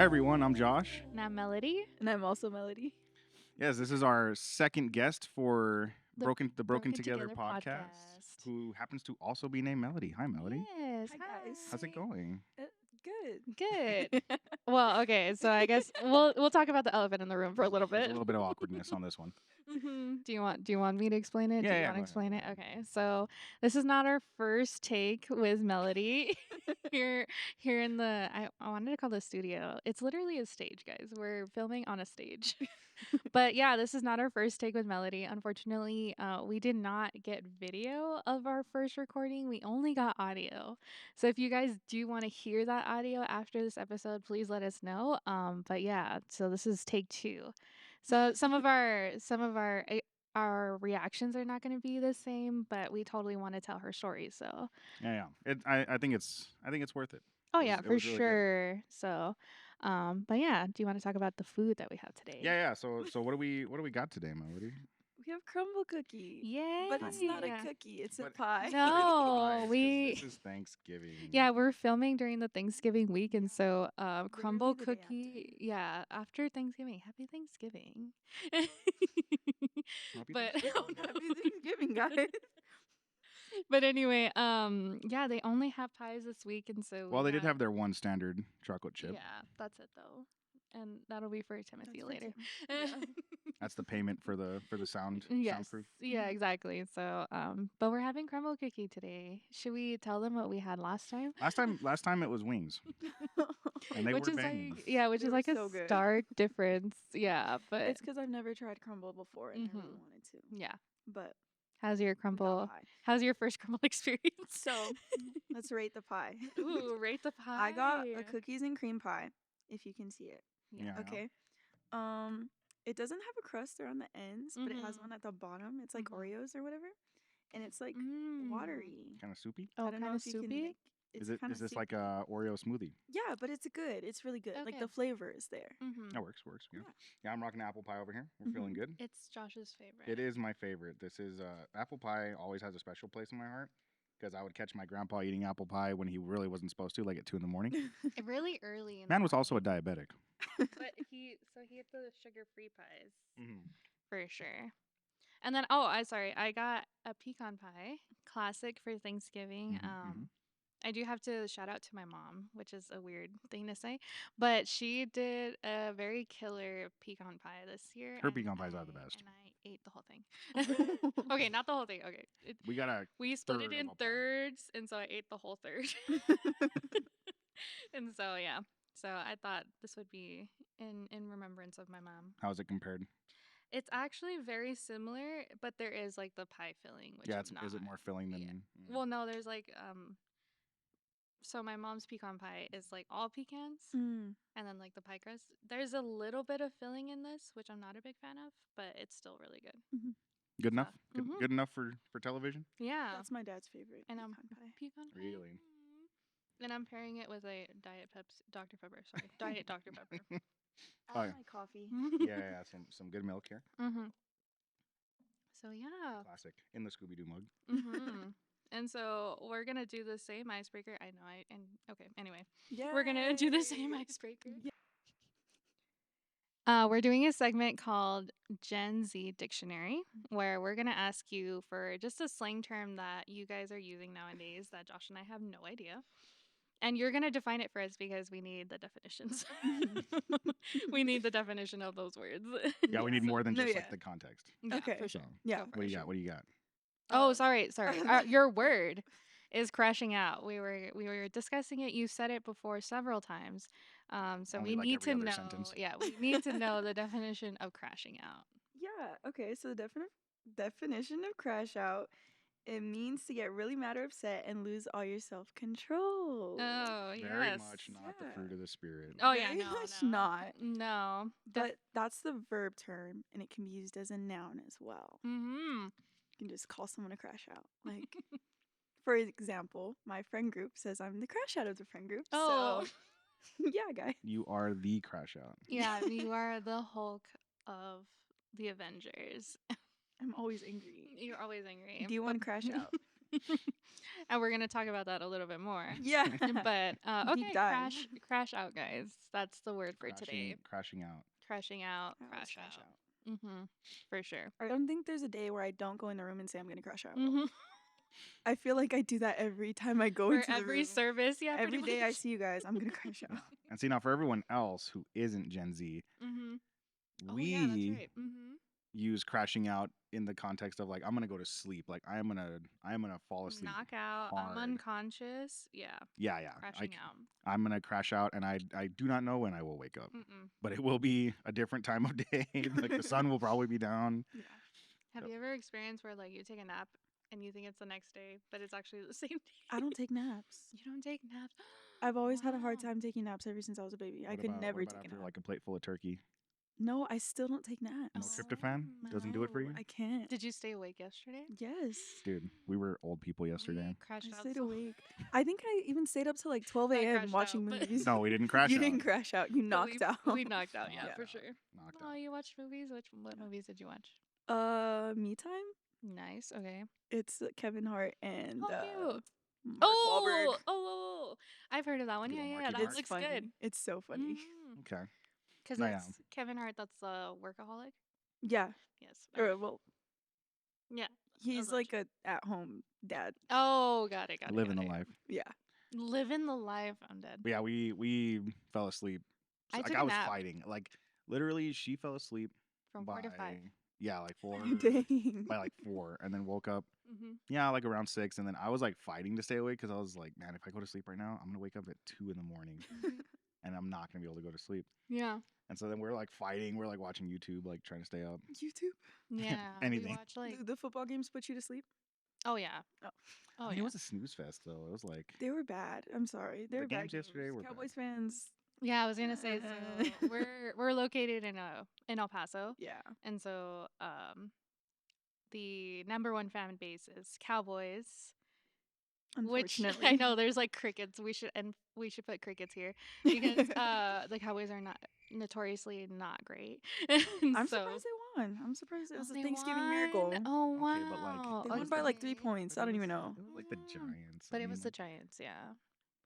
Hey everyone, I'm Josh. And I'm Melody. And I'm also Melody. Yes, this is our second guest for The the Broken Broken Together, Together podcast, podcast. who happens to also be named Melody. Hi, Melody. Yes. Hi, guys. How's it going? Good. Good. Well, okay, so I guess we'll talk about the elephant in the room for a little There's bit. a little bit of awkwardness on this one. Do you want me to explain it? Yeah, Do you yeah, want to go ahead, explain go it? ahead. Okay. So this is not our first take with Melody here in the I wanted to call the studio. It's literally a stage, guys. We're filming on a stage. But yeah, this is not our first take with Melody. Unfortunately, we did not get video of our first recording. We only got audio. So if you guys do want to hear that audio after this episode, please let us know. But yeah, so this is take 2. So our reactions are not going to be the same, but we totally want to tell her story. So Yeah. I think it's worth it. oh It yeah, was for really good. sure. So, but yeah, do you want to talk about the food that we have today? Yeah. So what do we got today, Melody? We have crumble cookie. Yay! But it's not a cookie, it's a But- pie. No. Guys, 'cause we- this is Thanksgiving. Yeah, we're filming during the Thanksgiving week, and so crumble Literally the day cookie. Yeah, after Thanksgiving. Happy Thanksgiving. Happy but Thanksgiving. Happy Thanksgiving, guys. but anyway, yeah, they only have pies this week, and so Well, we they did got- have their one standard chocolate chip. Yeah, that's it though, and that'll be for Timothy That's for later. Tim. That's the payment for the sound Yes. soundproof. Yeah, exactly. So, but we're having crumble cookie today. Should we tell them what we had last time? Last time it was wings, and they which were is banging. like, yeah, which They is were like a so good. stark difference. Yeah, but It's because I've never tried crumble before and I really Mhm. wanted to. yeah. But How's your we got crumble? pie. How's your first crumble experience? So let's rate the pie. Ooh, rate the pie. I got a cookies and cream pie, if you can see it. Yeah. Okay. It doesn't have a crust around the ends, but it has Mhm. one at the bottom. It's like Mhm. Oreos or whatever, and it's like Mm. watery. Kind of soupy. Oh, I don't know kind of if you can. soupy. Like, it's Is it? kinda Is this soupy. like a Oreo smoothie? Yeah, but it's good. It's really good. Like Okay. the flavor is there. Mm-hmm. That works. Yeah. Yeah. Yeah, I'm rocking apple pie over here. We're feeling Mhm. good. It's Josh's favorite. It is my favorite. This is apple pie. Always has a special place in my heart because I would catch my grandpa eating apple pie when he really wasn't supposed to, like at 2 in the morning. Really early. In Man the was also a morning. diabetic. But he ate the sugar-free pies Mm-hmm. for sure. And then I got a pecan pie, classic for Thanksgiving. Mhm. I do have to shout out to my mom, which is a weird thing to say, but she did a very killer pecan pie this year. Her and pecan pies are the best. And I ate the whole thing. Okay, not the whole thing. Okay. We got a We split third it of in a pie. thirds, and so I ate the whole third. And so yeah, so I thought this would be in remembrance of my mom. How's it compared? It's actually very similar, but there is like the pie filling, which Yeah, is is it not. more filling than? Yeah. Mm. Well, no, there's like so my mom's pecan pie is like all pecans, Mm. and then like the pie crust. There's a little bit of filling in this, which I'm not a big fan of, but it's still really good. Good enough. Mhm. Good enough for television. Yeah. That's my dad's favorite. And pecan pie. pecan pie. Really? And I'm pairing it with a Diet Pepsi, Dr. Pepper. Sorry, Diet Dr. Pepper. I Oh, like yeah. my coffee. Yeah. Some good milk here. Mm-hmm. So yeah. Classic in the Scooby Doo mug. Mm-hmm. And so we're gonna do the same icebreaker. I know okay. Anyway, Yeah. we're gonna do the same icebreaker. Yeah. We're doing a segment called Gen Z Dictionary, where we're gonna ask you for just a slang term that you guys are using nowadays that Josh and I have no idea. And you're going to define it for us because we need the definitions. We need the definition of those words. Yeah, we need more than No, just yeah. like the context. Yeah, Okay. for sure. So, Yeah. Go what for do you sure. got? What do you got? Oh, sorry. Your word is crashing out. We were discussing it. You said it before several times. So Only we like need every to other know. sentence. Yeah, we need to know the definition of crashing out. Yeah. Okay. So the definition of crash out. It means to get really mad or upset and lose all your self-control. Oh, yes. Very much not the Yeah. fruit of the spirit. Oh, yeah, Very no, much no. not. No. But that's the verb term, and it can be used as a noun as well. Mm-hmm. You can just call someone a crash out. Like, for example, my friend group says I'm the crash out of the friend group. Oh. So, yeah, guys. You are the crash out. Yeah, you are the Hulk of the Avengers. I'm always angry. You're always angry. Do you want to crash out? And we're gonna talk about that a little bit more. Yeah. But Deep okay, dive. crash out, guys. That's the word for today. Crashing out. Crashing out, I always crash out. For sure. I don't think there's a day where I don't go in the room and say I'm gonna crash out. Mm-hmm. I feel like I do that every time I go For into the every room. service, yeah. Every pretty day I much. see you guys, I'm gonna crash out. And see, now for everyone else who isn't Gen Z, Mm-hmm. Oh we yeah, that's right. Mm-hmm. use crashing out in the context of like I'm gonna go to sleep, like I'm gonna fall asleep. Knock out. I'm hard. unconscious. Yeah. Yeah, Crashing out. I'm gonna crash out, and I do not know when I will wake up, Mm-mm. but it will be a different time of day. Like the sun will probably be down. Yeah. Have Yep. you ever experienced where like you take a nap and you think it's the next day, but it's actually the same day? I don't take naps. You don't take naps. I've always had a hard Wow. time taking naps ever since I was a baby. I What could about- never what about take a after nap. like a plate full of turkey. No, I still don't take naps. No tryptophan doesn't do it for No, you, I can't. Did you stay awake yesterday? Yes. dude. We were old people yesterday. We crashed I out stayed so awake. I think I even stayed up till like 12 I a.m. crashed watching out, but- movies. No, we didn't crash You out. didn't crash out. You But knocked out. We knocked out, yeah, Knocked for out. sure. Knocked Oh, out. you watched movies? What Yeah. movies did you watch? Me Time. Nice. Okay. It's Kevin Hart and Oh, cute. Mark Wahlberg. Oh, I've heard of that one. Good Yeah, old yeah, Marky that Mark. It's looks funny. good. It's so funny. Okay. Because No, yeah. it's Kevin Hart. That's a workaholic. Yeah. Yes. Or well, Yeah. he's what like a at-home dad. Oh, got it. Living the got it. life. Yeah. Living the life. I'm dead. But yeah, we fell asleep. I Like took I a was nap. fighting. Like literally, she fell asleep From by 4 to 5. yeah, like 4 Dang. by like 4, and then woke up. Mm-hmm. Yeah, like around 6, and then I was like fighting to stay awake because I was like, man, if I go to sleep right now, I'm gonna wake up at 2 in the morning, and I'm not gonna be able to go to sleep. Yeah. And so then we're like fighting. We're like watching YouTube, like trying to stay up. YouTube. Yeah. Anything. We watch like. The football games put you to sleep? Oh yeah. Oh. Oh I mean, yeah. it was a snooze fest though. It was like They were bad. I'm sorry. They were bad games yesterday games. were bad. Cowboys fans. Yeah, I was gonna say. So we're located in El Paso, Yeah. and so the number one fan base is Cowboys. Which Unfortunately. I know there's like crickets. We should put crickets here because the Cowboys are not notoriously not great. I'm So- surprised they won. I'm surprised it was Oh, a they Thanksgiving won? miracle. Oh wow! Okay, but, like, They it won was by the- like 3 okay. points. but I it don't even was- know. It was like the Mm. Giants. But I it was mean, the Giants, yeah.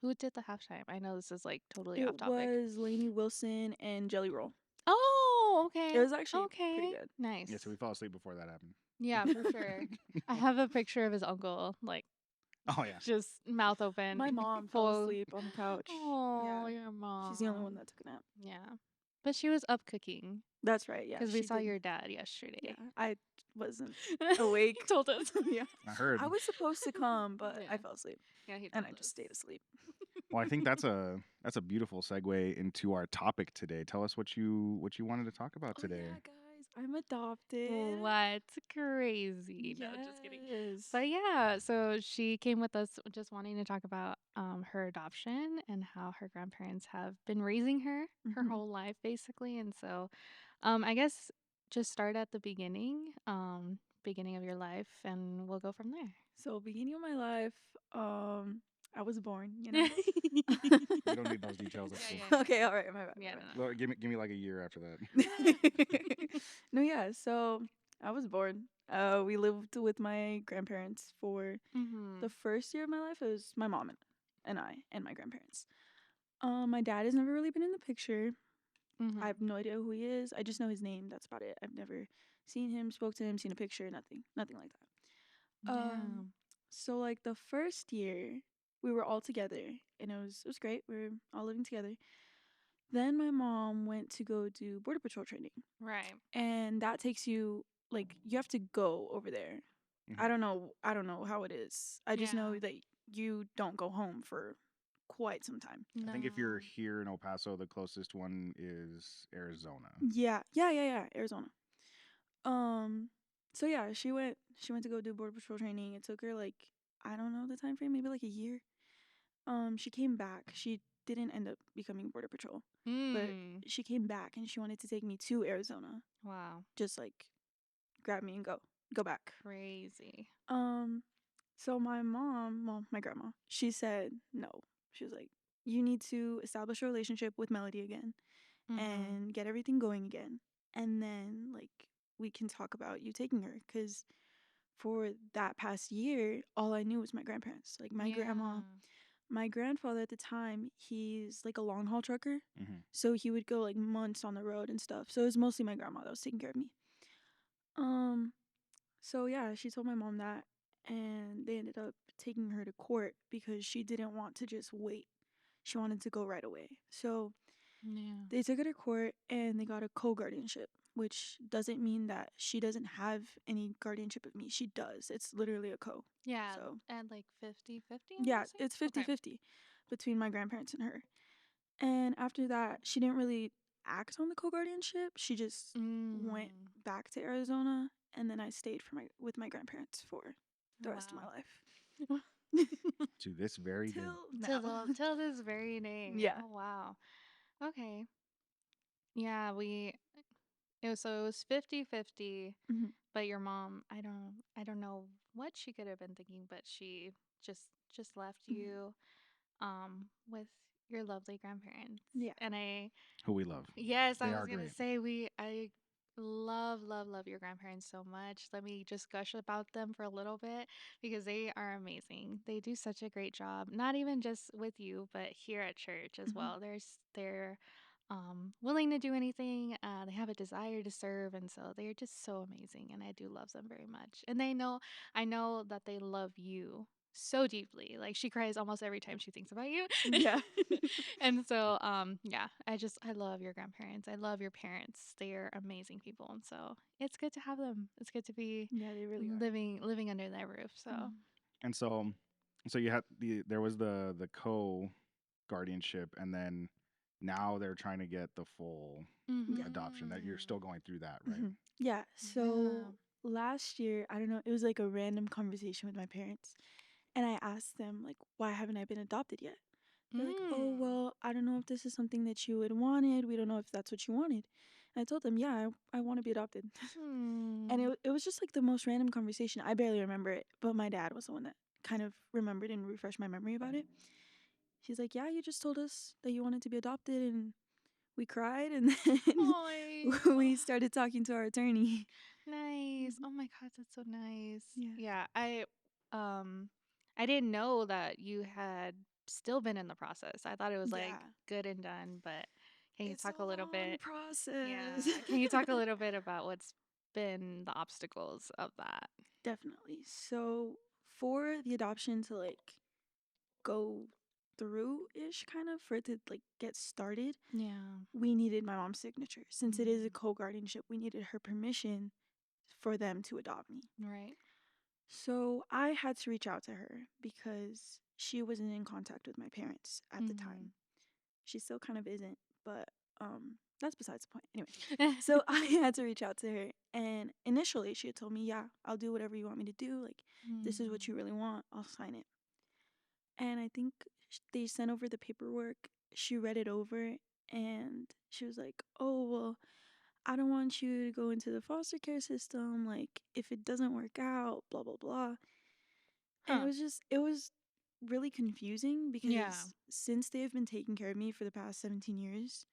Who did the halftime? I know this is like totally It off topic. was Lainey Wilson and Jelly Roll. Oh, okay. It was actually okay. pretty good. Nice. yeah, so we fell asleep before that happened. Yeah, for sure. I have a picture of his uncle, like Oh yeah. just mouth open. My mom fell full- asleep on the couch. Oh, Yeah. your mom. She's the only one that took a nap. Yeah, but she was up cooking That's right. Yeah. because we she saw did. your dad yesterday. Yeah. I wasn't awake. He told us. yeah. I heard. I was supposed to come, but Yeah. I fell asleep Yeah, he and told I us. just stayed asleep. Well, I think that's a beautiful segue into our topic today. Tell us what you wanted to talk about today. Oh, yeah, guys, I'm adopted. What crazy? No, just kidding. Yes. But yeah, so she came with us just wanting to talk about her adoption and how her grandparents have been raising her Mhm. whole life, basically. And so I guess just start at the beginning of your life, and we'll go from there. So beginning of my life, I was born. You know. We don't need those details. That's Yeah, cool. yeah. Okay. All right. My bad. Yeah, my no, bad. no. Well, give me like a year after that. No, yeah. So I was born. We lived with my grandparents for Mhm. the first year of my life. It was my mom and I and my grandparents. My dad has never really been in the picture. Mhm. I have no idea who he is. I just know his name. That's about it. I've never seen him, spoke to him, seen a picture, nothing like that. Yeah. So like the first year, we were all together, and it was great. We were all living together. Then my mom went to go do border patrol training, Right. and that takes you like you have to go over there. Mhm. I don't know how it is. I just know Yeah. that you don't go home for quite some time. I think if you're No. here in El Paso, the closest one is Arizona. Yeah, Arizona. So yeah, she went to go do border patrol training. It took her like I don't know the time frame, maybe like a year. She came back. She didn't end up becoming border patrol, but Mm. she came back and she wanted to take me to Arizona. Wow. Just like grab me and go back. Crazy. So my mom, well, my grandma, she said no. She was like, you need to establish a relationship with Melody again Mhm. and get everything going again. And then, like, we can talk about you taking her. Because for that past year, all I knew was my grandparents. Like my grandma, Yeah. my grandfather at the time, he's like a long haul trucker. Mm-hmm. So he would go like months on the road and stuff. So it was mostly my grandma that was taking care of me. Um, so yeah, she told my mom that, and they ended up taking her to court because she didn't want to just wait. She wanted to go right away. So Yeah. they took her to court and they got a co-guardianship, which doesn't mean that she doesn't have any guardianship of me. She does. It's literally a co. Yeah. So And like 50-50, I'm yeah, guessing? it's Okay. 50-50 between my grandparents and her. And after that, she didn't really act on the co-guardianship. She just went Mm. back to Arizona, and then I stayed with my grandparents for the rest of my Wow. life. To this very day. Till now. Till this very day. Yeah. Oh wow. Okay. Yeah, it was 50-50, Mhm. but your mom, I don't know what she could have been thinking, but she just left Mhm. you with your lovely grandparents. Yeah. And I Who we love. yes, They I are was gonna great. say I love your grandparents so much. Let me just gush about them for a little bit because they are amazing. They do such a great job, not even just with you, but here at church as Mhm. well. They're willing to do anything. They have a desire to serve, and so they're just so amazing. And I do love them very much. And I know that they love you so deeply. Like she cries almost every time she thinks about you. Yeah. And so, yeah, I love your grandparents. I love your parents. They are amazing people, and so it's good to have them. It's good to be Yeah, they really are. living under their roof. So, Mhm. And so you had there was the co guardianship, and then now they're trying to get the full adoption. That you're still going through that, right? Mhm. Yeah. So last year, I don't know, it was like a random conversation with my parents. And I asked them, like, why haven't I been adopted yet? They're like, oh, well, I don't know if this is something that you would wanted. We don't know if that's what you wanted. And I told them, yeah, I want to be adopted. And it was just like the most random conversation. I barely remember it, but my dad was the one that kind of remembered and refreshed my memory about it. She's like, yeah, you just told us that you wanted to be adopted, and we cried, and then we started talking to our attorney. Nice. Mhm. Oh my God, that's so nice. Yeah. Yeah, I didn't know that you had still been in the process. I thought it was like Yeah. good and done, but can you It's a talk a little long bit? Yeah. process. Can you talk a little bit about what's been the obstacles of that? Definitely. So for the adoption to like go through ish kind of for it to like get started, Yeah. we needed my mom's signature. Since it is a Mm. co-guardianship, we needed her permission for them to adopt me. Right. So I had to reach out to her because she wasn't in contact with my parents at the time. She still kind of isn't, but that's besides the point. Anyway, so I had to reach out to her, and initially she had told me, "Yeah, I'll do whatever you want me to do. Like, this is what you really want. I'll sign it." And I think they sent over the paperwork. She read it over, and she was like, "Oh, well, I don't want you to go into the foster care system. Like, if it doesn't work out, blah blah blah." And Huh. it was really confusing Yeah. because since they have been taking care of me for the past 17 years,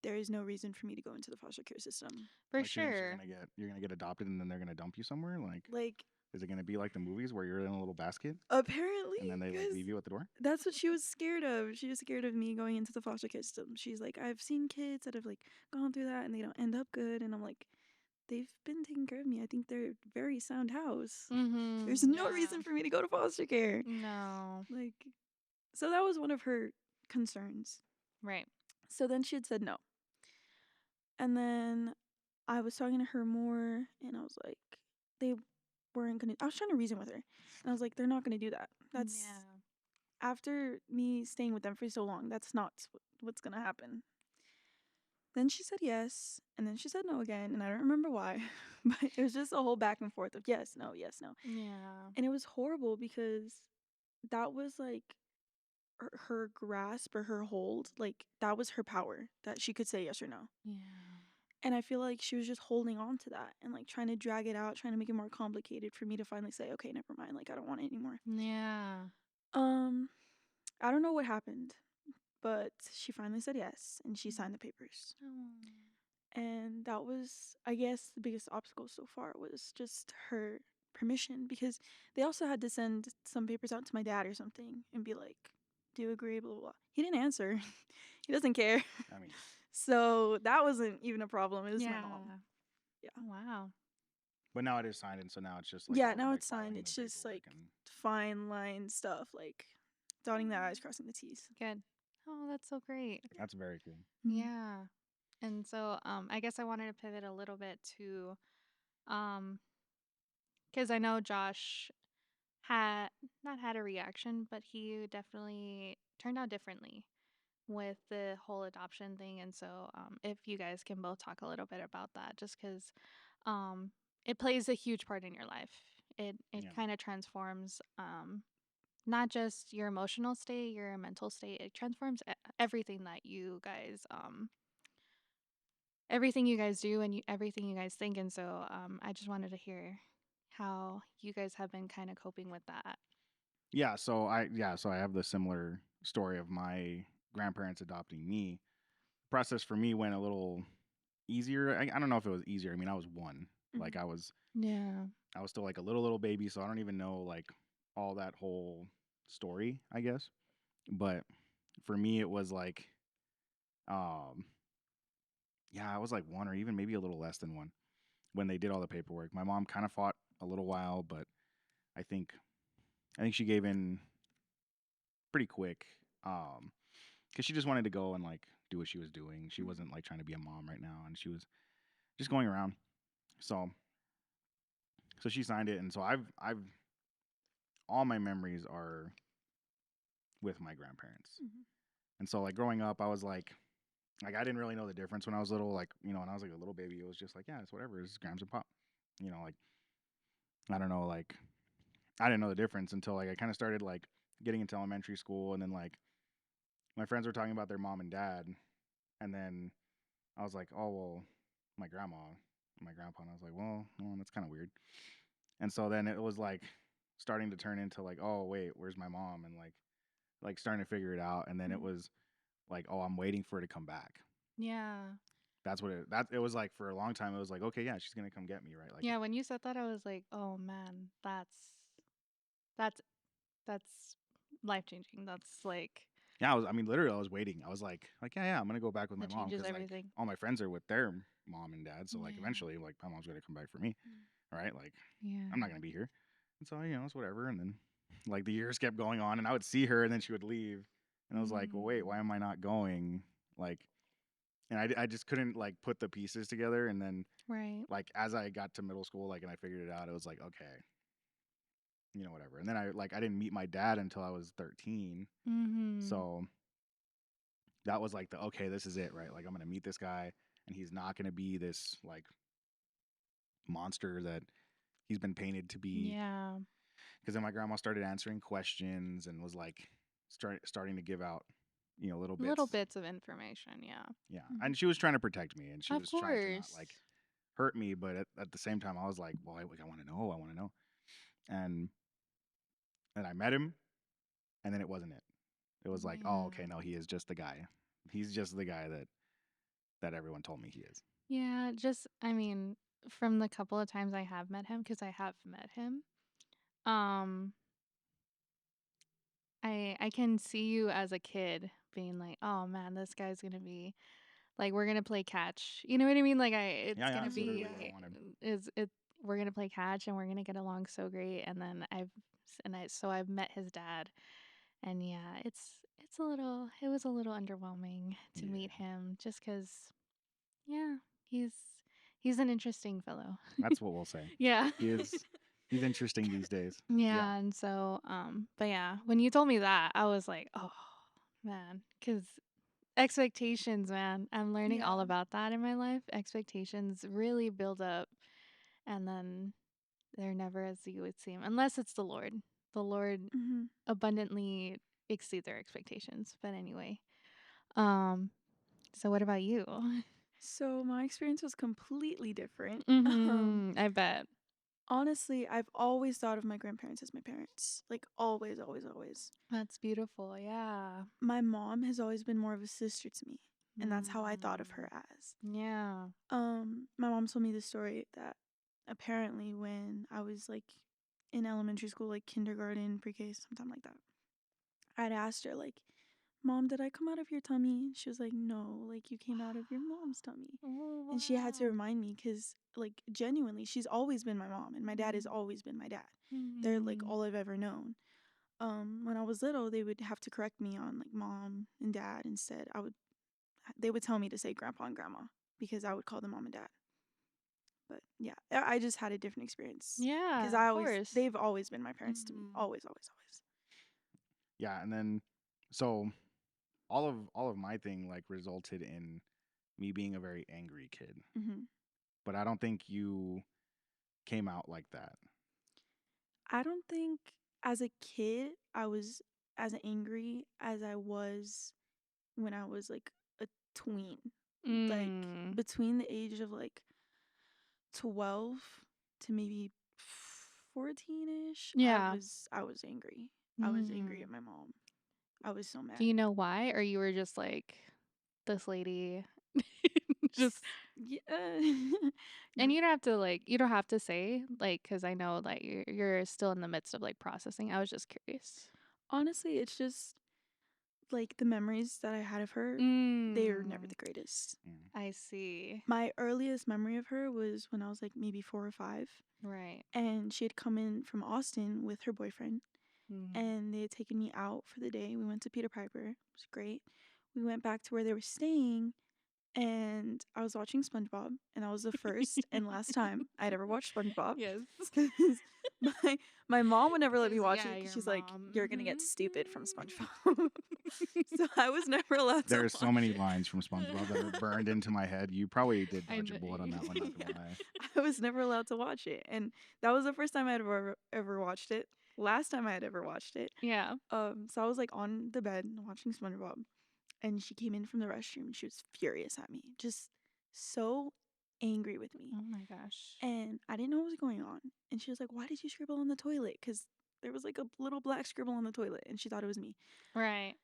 there is no reason for me to go into the foster care system. For Like you're sure. gonna get adopted, and then they're gonna dump you somewhere. Like, Like, is it gonna be like the movies where you're in a little basket apparently, and then they like because leave you at the door? that's what she was scared of. She was scared of me going into the foster care system. She's like, I've seen kids that have like gone through that and they don't end up good. And I'm like, they've been taking care of me. I think they're a very sound house. There's no Yeah. reason for me to go to foster care. No. Like, so that was one of her concerns. Right. So then she had said no. And then I was talking to her more, and I was like, they weren't gonna. I was trying to reason with her, and I was like, they're not gonna do that. That's after me staying with them for so long. That's not what's gonna happen. Then she said yes, and then she said no again, and I don't remember why, but it was just a whole back and forth of yes, no, yes, no, Yeah. and it was horrible because that was like her grasp or her hold, like that was her power that she could say yes or no. Yeah. And I feel like she was just holding on to that and like trying to drag it out, trying to make it more complicated for me to finally say, okay, never mind, like I don't want it anymore. Yeah. Um, I don't know what happened, but she finally said yes and she signed the papers. Oh. And that was, I guess, the biggest obstacle so far was just her permission, because they also had to send some papers out to my dad or something and be like, do you agree, blah, blah, blah. He didn't answer. He doesn't care. I mean, So that wasn't even a problem. It was my mom. Yeah. Yeah. Wow. but now it is signed, and so now it's just like Yeah, all the, now like it's signed. filing It's the just paperwork like and fine line stuff, like dotting the I's, crossing the T's. Good. Oh, that's so great. that's very cool. Mhm. Yeah. And so I guess I wanted to pivot a little bit to because I know Josh had not had a reaction, but he definitely turned out differently with the whole adoption thing. And so if you guys can both talk a little bit about that, just because it plays a huge part in your life. It Yeah. kind of transforms not just your emotional state, your mental state. It transforms everything that you guys everything you guys do and everything you guys think. And so I just wanted to hear how you guys have been kind of coping with that. So I have the similar story of my grandparents adopting me. The process for me went a little easier. I don't know if it was easier. I mean, I was one. Like Mhm. Yeah. I was still like a little baby, so I don't even know like all that whole story, I guess. But for me it was like um I was like one or even maybe a little less than one when they did all the paperwork. My mom kind of fought a little while, but I think she gave in pretty quick. Because she just wanted to go and like do what she was doing. She wasn't like trying to be a mom right now, and she was just going around. So she signed it, and so I've all my memories are with my grandparents. Mhm. And so like growing up, I was like I didn't really know the difference when I was little. Like when I was like a little baby, it was just like it's whatever. It's Grams and Pop. Like I don't know, like I didn't know the difference until like I kind of started like getting into elementary school, and then like my friends were talking about their mom and dad, and then I was like, oh well, my grandma, my grandpa, and I was like, well, that's kind of weird. And so then it was like starting to turn into like, oh wait, where's my mom? And like starting to figure it out. And then it was like, oh, I'm waiting for her to come back. Yeah. That's what it was like for a long time. It was like, okay, yeah, she's gonna come get me, right? Like Yeah, when you said that, I was like, oh man, that's life changing. That's like yeah, I mean, literally, I was waiting. I was like, yeah, I'm gonna go back with my that mom changes because like everything. all my friends are with their mom and dad. So like Yeah. eventually, like my mom's gonna come back for me, right? Like Yeah. I'm not gonna be here. And so it's whatever. And then like the years kept going on, and I would see her, and then she would leave, and I was like, well, wait, why am I not going? Like, and I just couldn't like put the pieces together. And then Right. like as I got to middle school, like and I figured it out, it was like okay, whatever. And then I didn't meet my dad until I was 13, so that was like okay, this is it, right? Like I'm gonna meet this guy, and he's not gonna be this like monster that he's been painted to be. Yeah. Because then my grandma started answering questions and was like starting to give out Little bits of information. Yeah. and she was trying to protect me, and she Of was trying to not course. like hurt me, but at the same time I was like, well, I want to know. And I met him, and then it wasn't it was like, oh okay, no, he is just the guy. He's just the guy that everyone told me he is. Yeah, just I mean, from the couple of times I have met him, because I have met him, um, I can see you as a kid being like, oh man, this guy's gonna be like, we're gonna play catch. You know what I mean? Like it's Yeah, gonna that's literally be what I wanted. is it we're gonna play catch and we're gonna get along so great. And then I've met his dad, and yeah, it was a little underwhelming to meet Yeah, him, just because yeah, he's he's an interesting fellow. that's what we'll say. Yeah. He's interesting these days. Yeah, and so but yeah, when you told me that, I was like, "Oh, man, cuz expectations, man. I'm learning all Yeah. about that in my life. Expectations really build up, and then they're never as you would seem unless it's the Lord. The Lord Mhm. abundantly exceeds our expectations. But anyway, um so what about you? So my experience was completely different. I bet. Honestly, I've always thought of my grandparents as my parents. Like always, always, always. That's beautiful. Yeah. My mom has always been more of a sister to me, and that's how I thought of her as. Yeah. My mom told me the story that apparently when I was like in elementary school, like kindergarten, pre-K, sometime like that. I'd asked her like, "Mom, did I come out of your tummy?" She was like, "No, like you came out of your mom's tummy." Oh, And she had to wow. remind me because, like, genuinely, she's always been my mom, and my dad has always been my dad. They're like all I've ever known. When I was little, they would have to correct me on like mom and dad instead. They would tell me to say grandpa and grandma because I would call them mom and dad. But yeah, I just had a different experience because Yeah, of course. they've always been my parents to me. Mhm. Always, always, always. Yeah, and then so all of my thing like resulted in me being a very angry kid. Hmm. But I don't think you came out like that. I don't think as a kid I was as angry as I was when I was like a tween. Like Mm. between the age of like 12 to maybe 14ish, Yeah. I was angry. I was angry Mm. at my mom. I was so mad. Do you know why? Or you were just like, this lady just, Yeah. and you don't have to like, you don't have to say like, because I know that you're still in the midst of like processing. I was just curious. Honestly, it's just like the memories that I had of her, they're never the greatest. Mm. I see. My earliest memory of her was when I was like maybe 4 or 5, Right. and she had come in from Austin with her boyfriend, Mhm. and they had taken me out for the day. We went to Peter Piper. It was great. We went back to where they were staying, and I was watching SpongeBob, and that was the first and last time I'd ever watched SpongeBob. Yes. Because my mom would never let me Because, watch yeah, it because your she's like, mom. "You're gonna get Mhm. stupid from SpongeBob." So I was never allowed to There's so watch many it. lines from SpongeBob that are burned into my head. You probably did I dodge a know. bullet on that one, not gonna lie. I was never allowed to watch it, and that was the first time I'd ever watched it. Last time I had ever watched it. Yeah. So I was like on the bed watching SpongeBob, and she came in from the restroom and she was furious at me, just so angry with me. Oh my gosh. And I didn't know what was going on. And she was like, "Why did you scribble on the toilet?" Because there was like a little black scribble on the toilet, and she thought it was me. Right.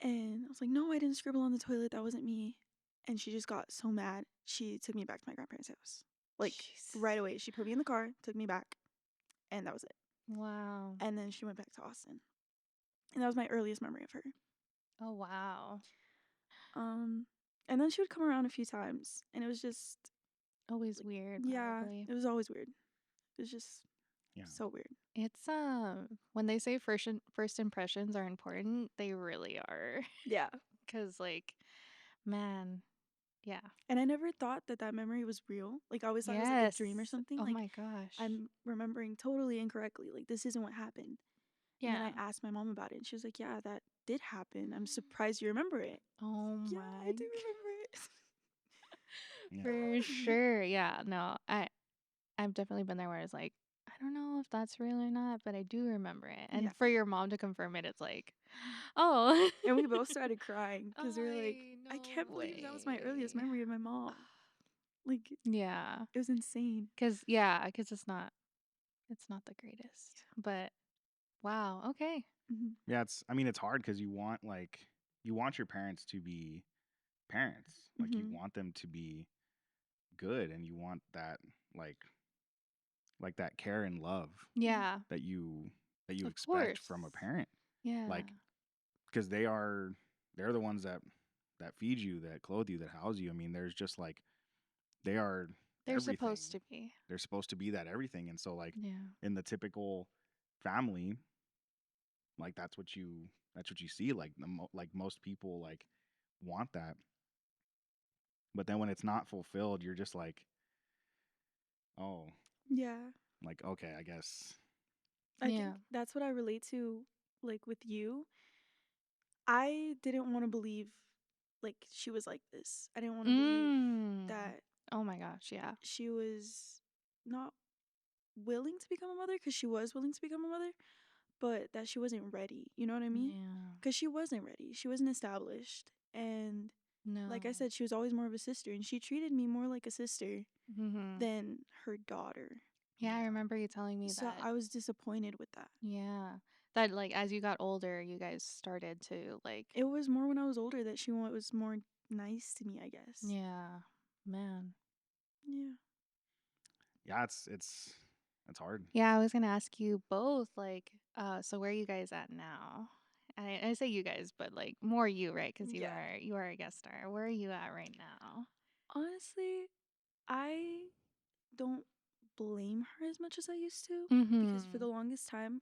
And I was like, "No, I didn't scribble on the toilet. That wasn't me." And she just got so mad. She took me back to my grandparents' house. Like Jeez. right away. She put me in the car, took me back, and that was it. Wow. And then she went back to Austin. And that was my earliest memory of her. Oh, wow. And then she would come around a few times, and it was just, Always like, weird, yeah, probably. it was always weird. It was just Yeah. so weird. It's when they say first impressions are important, they really are. Yeah. 'Cause like, man, yeah. And I never thought that that memory was real. Like, I always thought it was like a dream or Yes. something. Oh Like, my gosh. I'm remembering totally incorrectly. Like, this isn't what happened. And then I Yeah. asked my mom about it, and she was like, "Yeah, that did happen. I'm surprised you remember it." Oh Yeah, I my. do remember it. Yeah. For sure. Yeah. No, I've definitely been there where it's like, I don't know if that's real or not, but I do remember it. And Yeah. for your mom to confirm it, it's like, oh. And we both started crying because we were like, No "I can't believe that was my earliest way. memory of my mom." Like, Yeah. it was insane. Cause it's not the greatest. But wow, okay. Mhm. Yeah, I mean it's hard because you want your parents to be parents. Like you Mhm. want them to be good and you want that like that care and love Yeah, that you of expect course. from a parent. Yeah. Like because they're the ones that feed you, that clothe you, that house you. I mean, there's just like they are They're everything. supposed to be. They're supposed to be that everything. And so like Yeah. in the typical family, like that's what you see. Like like most people like want that, but then when it's not fulfilled, you're just like, oh, Yeah. like okay, I guess. I Yeah. think that's what I relate to, like, with you. I didn't want to believe, like, she was like this. I didn't want to believe Mm. that Oh my gosh, yeah. she was not willing to become a mother, because she was willing to become a mother, but that she wasn't ready. You know what I mean? Yeah. Because she wasn't ready. She wasn't established. And like I No. said, she was always more of a sister, and she treated me more like a sister Mm-hmm. than her daughter. Yeah, I Yeah. remember you telling me So that. I was disappointed with that. Yeah. That like as you got older, you guys started to like It was more when I was older that she was more nice to me, I guess. yeah. Man. Yeah. Yeah, it's It's hard. Yeah, I was gonna ask you both, like, so where are you guys at now? I say you guys, but like more you, right? Because Yeah. you are a guest star. Where are you at right now? Honestly, I don't blame her as much as I used to because for Mm-hmm. the longest time,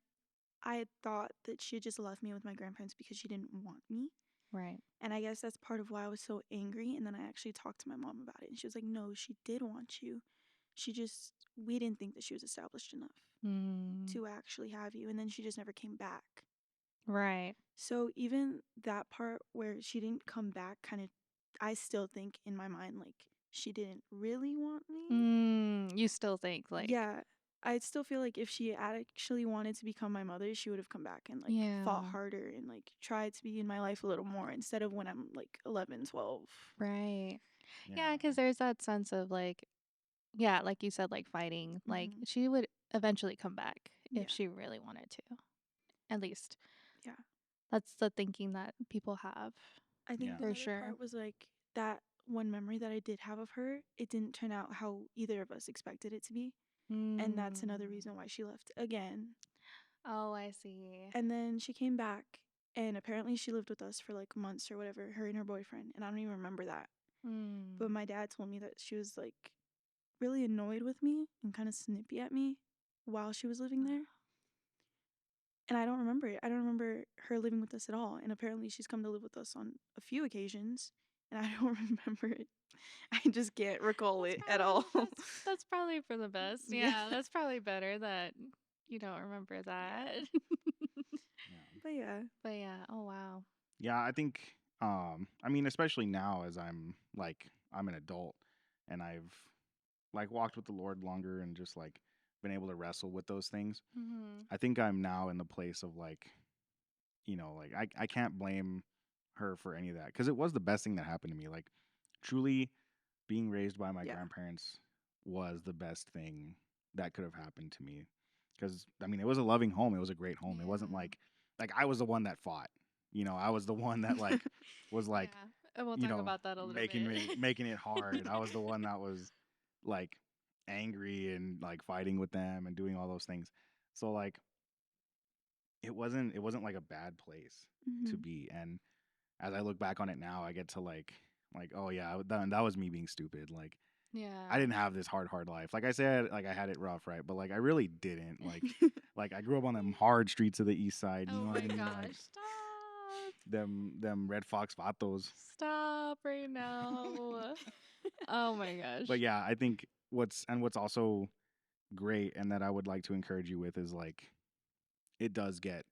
I had thought that she had just left me with my grandparents because she didn't want me. Right. And I guess that's part of why I was so angry. And then I actually talked to my mom about it. And she was like, no, she did want you. We didn't think that she was established enough Mm. to actually have you. And then she just never came back. Right. So even that part where she didn't come back, I still think in my mind, like, she didn't really want me. You still think like, Yeah. I still feel like if she actually wanted to become my mother, she would have come back and like fought yeah, harder and like tried to be in my life a little more instead of when I'm like 11, 12. right. Yeah. Yeah, because there's that sense of like, yeah, like you said, like fighting. Like Mhm. she would eventually come back Yeah. if she really wanted to. At least Yeah. that's the thinking that people have I think Yeah. for another sure. part was like that one memory that I did have of her, it didn't turn out how either of us expected it to be. And that's another Mm. reason why she left again. Oh, I see. And then she came back, and apparently she lived with us for like months or whatever, her and her boyfriend. And I don't even remember that. But Mm. my dad told me that she was like really annoyed with me and kind of snippy at me while she was living there. And I don't remember it. I don't remember her living with us at all. And apparently she's come to live with us on a few occasions. And I don't remember it. I just can't recall it at all. That's probably for the best. Yeah. Yeah, that's probably better that you don't remember that. Yeah. But yeah. But yeah, oh wow. Yeah, I think I mean, especially now as I'm an adult and I've like walked with the Lord longer and just like been able to wrestle with those things. Mm-hmm. I think I'm now in the place of like, like I can't blame her for any of that because it was the best thing that happened to me. Like truly being raised by my Yeah. grandparents was the best thing that could have happened to me. Because I mean, it was a loving home. It was a great home. It wasn't Yeah. like I was the one that fought. I was the one that like was like Yeah. And we'll talk about that a little bit. making it hard. I was the one that was like angry and like fighting with them and doing all those things. So like it wasn't like a bad place to Mhm. be. And as I look back on it now, I get to like oh yeah, that was me being stupid. Like Yeah. I didn't have this hard life. Like I said, like I had it rough, right? But like I really didn't. Like I grew up on them hard streets of the east side. You Oh know my what I mean? gosh, Like stop. them Red Fox Vatos. Stop right now. Oh my gosh. But yeah, I think what's also great and that I would like to encourage you with is like it does get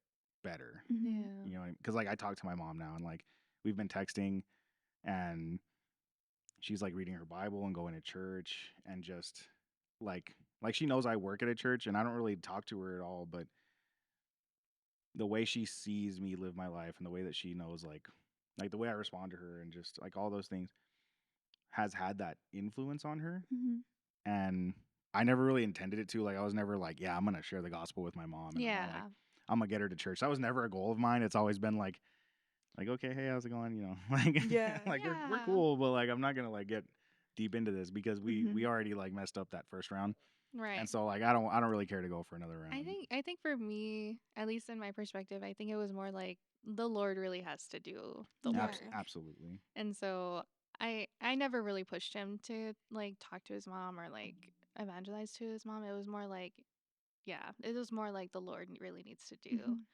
better. Mhm. Yeah. Because like I talk to my mom now and like we've been texting and she's like reading her Bible and going to church and just like she knows I work at a church and I don't really talk to her at all, but the way she sees me live my life and the way that she knows like the way I respond to her and just like all those things has had that influence on her. Mhm. And I never really intended it to. Like I was never like, yeah, I'm gonna share the gospel with my mom and Yeah. I'm gonna get her to church. That was never a goal of mine. It's always been like okay, hey, how's it going? Like Yeah. like we're Yeah. cool, but like I'm not gonna like get deep into this because we Mhm. already like messed up that first round. Right. And so like I don't really care to go for another round. I think for me, at least in my perspective, I think it was more like the Lord really has to do the Yeah. work. Absolutely. And so I never really pushed him to like talk to his mom or like evangelize to his mom. It was more like yeah, it was more like the Lord really needs to do Mhm.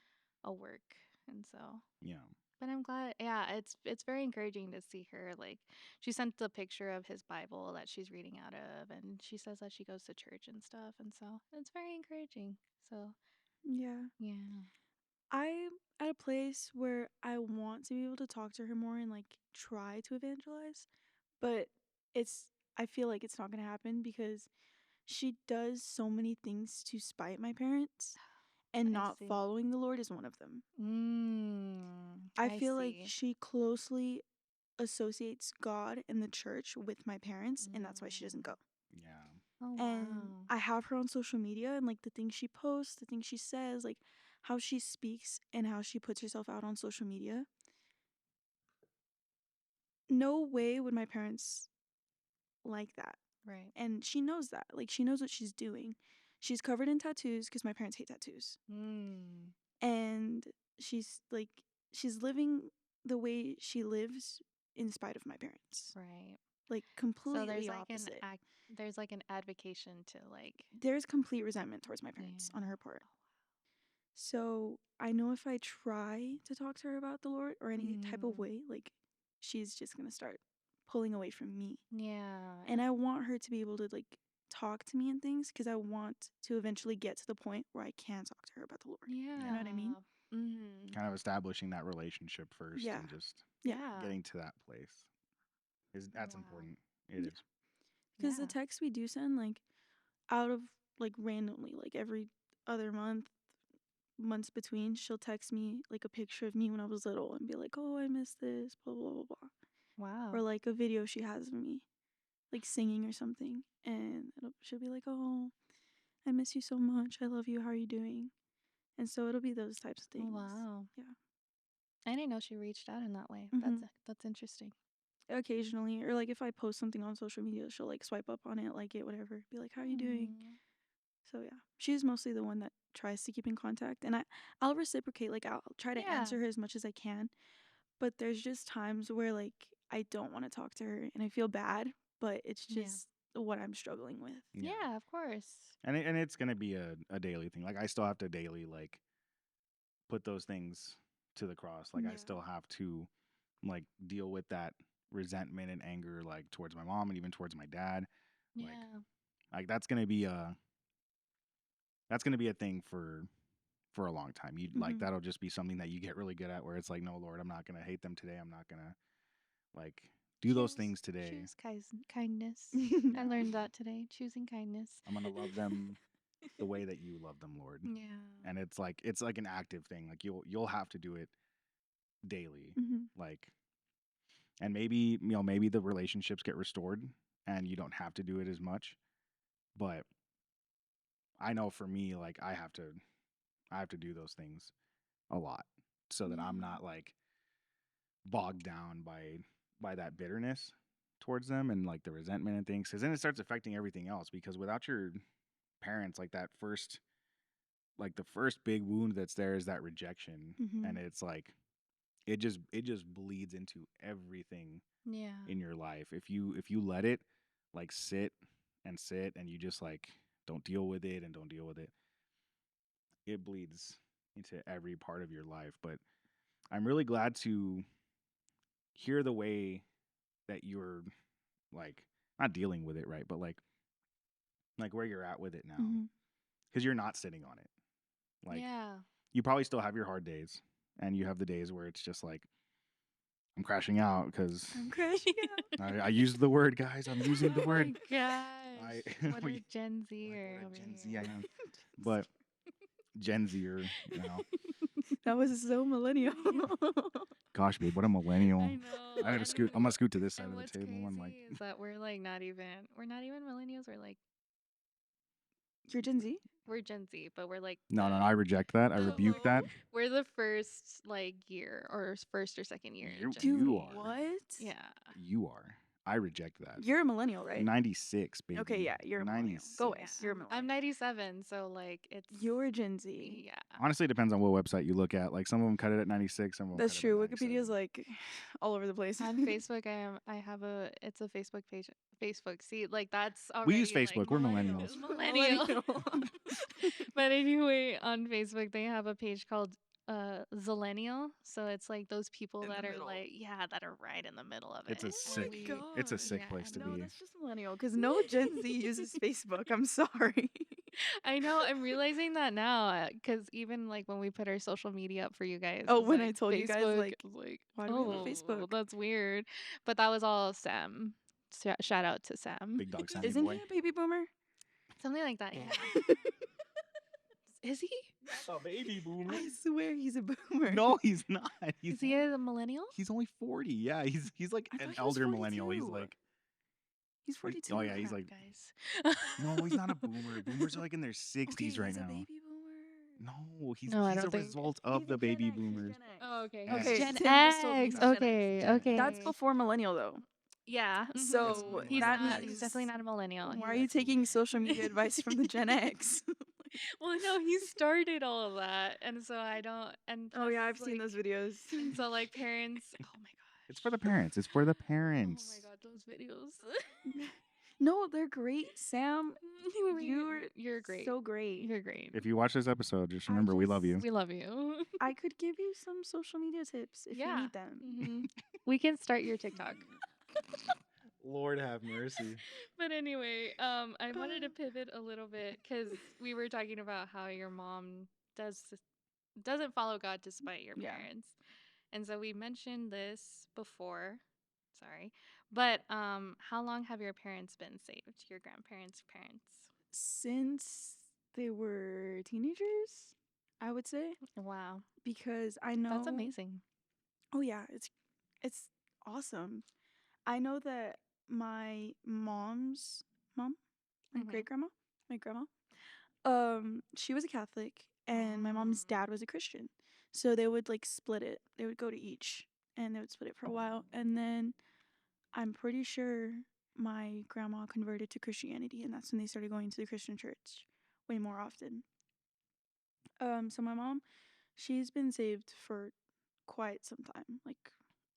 a work. And so Yeah. but I'm glad yeah, it's very encouraging to see her like she sent the picture of his Bible that she's reading out of and she says that she goes to church and stuff and so it's very encouraging. So Yeah. yeah. I'm at a place where I want to be able to talk to her more and like try to evangelize, but I feel like it's not going to happen because she does so many things to spite my parents, and I not see. following the Lord is one of them. I I feel like see. she closely associates God and the church with my parents, and that's why she doesn't Mm. go. Yeah. Oh And wow. I have her on social media, and like the things she posts, the things she says, like how she speaks and how she puts herself out on social media. No way would my parents like that. Right. And she knows that. Like she knows what she's doing. she's covered in tattoos because my parents hate tattoos. Mm. And she's living the way she lives in spite of my parents. Right. Like So completely there's like opposite. there's like an advocation to like There's complete resentment towards my parents on Yeah. her part. So I know if I try to talk to her about the Lord or any type of way, like she's just gonna start pulling away from me. Yeah. And I want her to be able to like talk to me and things because I want to eventually get to the point where I can talk to her about the Lord. Yeah. You know what I mean? Mm-hmm. Kind of establishing that relationship first Yeah. and just Yeah. getting to that place. That's Wow. important. It Yeah. is. Because Yeah. the texts we do send, like out of like randomly, like every other months between, she'll text me like a picture of me when I was little and be like, "Oh, I miss this," blah blah blah blah. Wow. Or like a video she has of me like singing or something, and she'll be like, "Oh, I miss you so much. I love you. How are you doing?" And so it'll be those types of things. Wow. Yeah. I didn't know she reached out in that way. Mhm. That's interesting. Occasionally, or like if I post something on social media, she'll like swipe up on it, like it, whatever. Be like, "How are you doing?" Mm. So yeah, she's mostly the one that tries to keep in contact, and I'll reciprocate. Like I'll try to Yeah. answer her as much as I can, but there's just times where like I don't want to talk to her, and I feel bad, but it's Yeah. just what I'm struggling with. Yeah, of course. And it's gonna be a daily thing. Like I still have to daily like put those things to the cross. Like I Yeah. still have to like deal with that resentment and anger like towards my mom and even towards my dad. Yeah. Like that's gonna be a thing for a long time. You like Mhm. that'll just be something that you get really good at where it's like, no, Lord, I'm not gonna hate them today. I'm not gonna like do those things today. Choose kindness. I learned that today. Choosing kindness. I'm gonna love them the way that you love them, Lord. Yeah. And it's like an active thing. Like you'll have to do it daily. Mhm. Like, and maybe maybe the relationships get restored and you don't have to do it as much. But I know for me, like I have to do those things a lot so that I'm Yeah. not like bogged down by that bitterness towards them and like the resentment and things, because then it starts affecting everything else. Because without your parents, like that first, like the first big wound that's there is that rejection, Mhm. and it's like it just bleeds into everything Yeah. in your life if you let it like sit and you just like don't deal with it and don't deal with it. It bleeds into every part of your life. But I'm really glad to hear the way that you're like not dealing with it, right, but like where you're at with it now, Mhm. because you're not sitting on it. Like Yeah. you probably still have your hard days, and you have the days where it's just like I'm crashing out because I'm crashing out. I used the word, guys. I'm using the Oh word. my gosh. What a we- Gen like, Zer what a over Gen Z here. I am. But Gen Zer, That was so millennial. gosh, babe, what a millennial. I know. I gotta scoot. I'm gonna scoot to this side And of what's the table. I'm like, crazy is that we're not even millennials. You're Gen Z? We're Gen Z, but we're like no, I reject that. I the- rebuke that. we're the first like year or first or second year. You- Gen Dude, Z. you are. what? Yeah. You are. I reject that. You're a millennial, right? 96, baby. Okay, yeah, you're a millennial. 96. Go Yeah. away. You're a I'm millennial. 97, so like it's You're Gen Z. yeah. Honestly, it depends on what website you look at. Like some of them cut it at 96. Some of them That's cut true. It at Wikipedia's 97. like all over the place. On Facebook, I have it's a Facebook page. Facebook. See, like that's already We use Facebook. Like, We're millennials. Millennial. But anyway, on Facebook they have a page called Zillennial. So it's like those people In the that are middle. like that are right in the middle of It's it. a And sick- we- it's a sick yeah, place to No, be. that's just millennial because no Gen Z uses Facebook. I'm sorry. I know. I'm realizing that now because even like when we put our social media up for you guys. Oh, it's when like I told you guys, Facebook, like, it's like, why do we have a oh, Facebook? that's weird. But that was all Sam. Shout out to Sam. Big dog Sammy Isn't boy. he a baby boomer? Something like that. Yeah. Is he? A baby boomer. I swear he's a boomer. No, he's not. He's Is he a millennial? He's only 40. Yeah, he's like I thought an he was elder millennial. He's 42. like He's 42. oh yeah, he's Crap, like guys. no, he's not a boomer. Boomers are like in their 60s Okay, right he's now. a baby boomer. No, he's No, I a don't think- result of He's the a Gen baby X, he's boomers. Gen X. Oh, okay. Yes. Okay, Gen Tim just told me X. he's Gen X. Okay, Gen okay. That's before millennial though. Yeah. So He's that not. He's definitely means not a millennial. why are you taking social media advice from the Gen X? Well, no, he started all of that, and so I don't. And Oh plus, yeah, I've seen like, those videos. and so like parents. Oh my gosh. It's for the parents. It's for the Oh my parents. god, those videos. No, they're great, Sam. You're great. So great. You're great. If you watch this episode, just I remember we love you. We love you. I could give you some social media tips if you Yeah. need them. We can start your TikTok. Lord have mercy. But anyway, I wanted to pivot a little bit because we were talking about how your mom doesn't follow God despite your Yeah. parents, and so we mentioned this before. Sorry, but how long have your parents been saved? Your grandparents' parents? Since they were teenagers, I would say, Wow, because I know that's amazing. Oh yeah, it's awesome. I know that my mom's mom, my Mhm. great grandma, my grandma, she was a Catholic and my mom's dad was a Christian. So they would like split it. They would go to each and they would split it for a while. And then I'm pretty sure my grandma converted to Christianity and that's when they started going to the Christian church way more often. So my mom, she's been saved for quite some time, like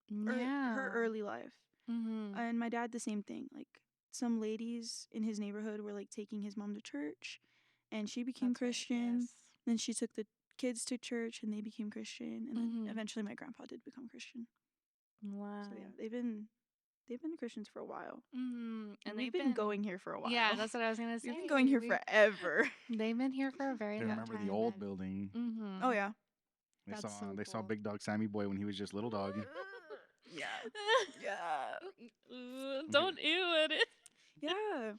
Yeah. her early life. Mm-hmm. And my dad, the same thing. Like some ladies in his neighborhood were like taking his mom to church, and she became Christian. Then she took the kids to church, and they became Christian. And then eventually, my grandpa did become Christian. Wow. So yeah, they've been Christians for a while. Mm-hmm. And we've been going here for a while. Yeah, that's what I was gonna say. We've been going here forever. They've been here for a very They long remember time. the old building. Mm-hmm. Oh yeah. They saw Big Dog Sammy Boy when he was just little dog. Yeah. Yeah. Don't ew at it. Yeah.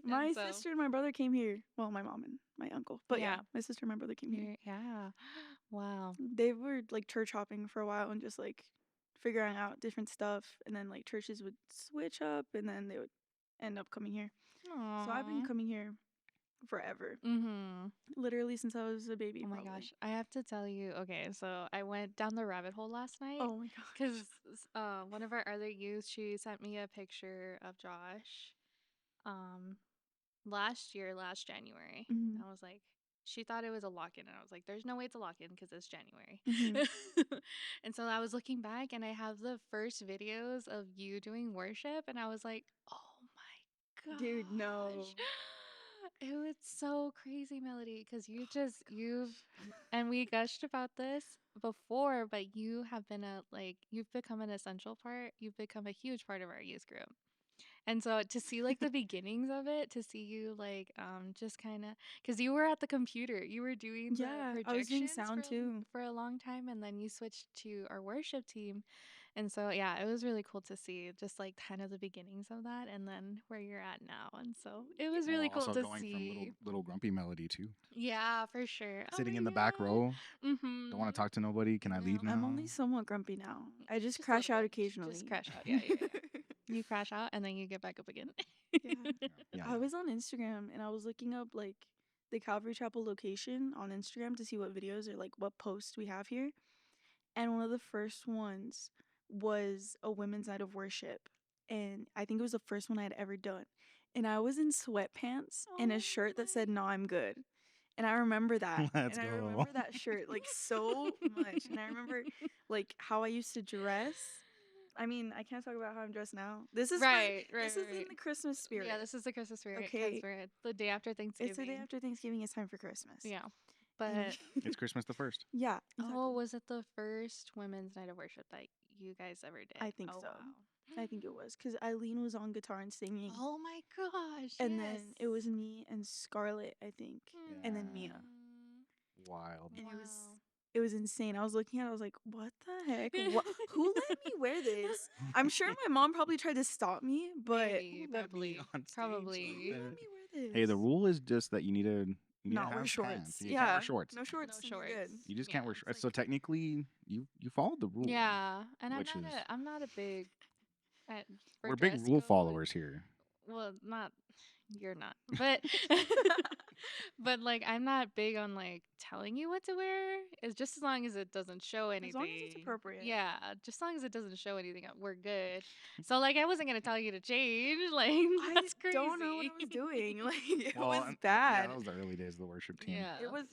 My sister and my brother came here. Well, my mom and my uncle. But yeah, my sister and my brother came here. Yeah. Wow. They were like church hopping for a while and just like figuring out different stuff. And then like churches would switch up and then they would end up coming here. Aww. So I've been coming here forever. Mm-hmm. Literally since I was a baby. Oh my gosh. I have to tell you, okay, so I went down the rabbit hole last night. Oh my gosh. Because one of our other youth, she sent me a picture of Josh last January. Mhm. I was like, she thought it was a lock-in, and I was like, there's no way it's a lock-in because it's January. Mhm. And so I was looking back, and I have the first videos of you doing worship, and I was like, oh my gosh. Dude, no. It was so crazy, Melody, because and we gushed about this before, but you have been you've become an essential part. You've become a huge part of our youth group. And so to see like the beginnings of it, to see you like just kind of, because you were at the computer, you were doing the I was doing projections sound too for a long time, and then you switched to our worship team. And so yeah, it was really cool to see just like kind of the beginnings of that, and then where you're at now. And so it was really cool also to going see. from little grumpy Melody too. Yeah, for sure. Sitting in the back row. Mm-hmm. Don't want to talk to nobody. Can I leave now? I'm only somewhat grumpy now. I just a crash little out bit. occasionally. Just crash out. Yeah. You crash out and then you get back up again. Yeah. I was on Instagram and I was looking up like the Calvary Chapel location on Instagram to see what videos or like what posts we have here. And one of the first ones was a women's night of worship. And I think it was the first one I had ever done. And I was in sweatpants and a shirt that said, "No, I'm good." And I remember that. Let's and I go. remember that shirt like so much. And I remember like how I used to dress. I mean, I can't talk about how I'm dressed now. This is This is in the Christmas spirit. Yeah, this is the Christmas spirit. Okay. We're the day after Thanksgiving. It's the day after Thanksgiving. It's time for Christmas. Yeah. But It's Christmas the 1st. Yeah. Exactly. Oh, was it the first women's night of worship that you guys ever did? I think so. Wow. I think it was because Eileen was on guitar and singing. Oh my gosh. And then it was me and Scarlett, I think. And then Mia. Wild. And it was insane. I was looking at it, I was like, what the heck? Who let me wear this? I'm sure my mom probably tried to stop me, but Maybe, probably. who let me wear this? Hey, the rule is just that you need to not wear have shorts. pants. You can't wear shorts. No shorts. No shorts. Good. You just can't wear shorts. So technically, you followed the rule. Yeah, and which I'm not a big. We're big rule followers here. Well, not you're not, but But like I'm not big on like telling you what to wear. It's just as long as it doesn't show As long as it's anything. appropriate. Yeah, just as long as it doesn't show anything, we're good. So like I wasn't gonna tell you to change. Like that's I don't know what I was crazy. doing. Like it Well, was yeah, bad. that was the early days of the worship team. Yeah. It was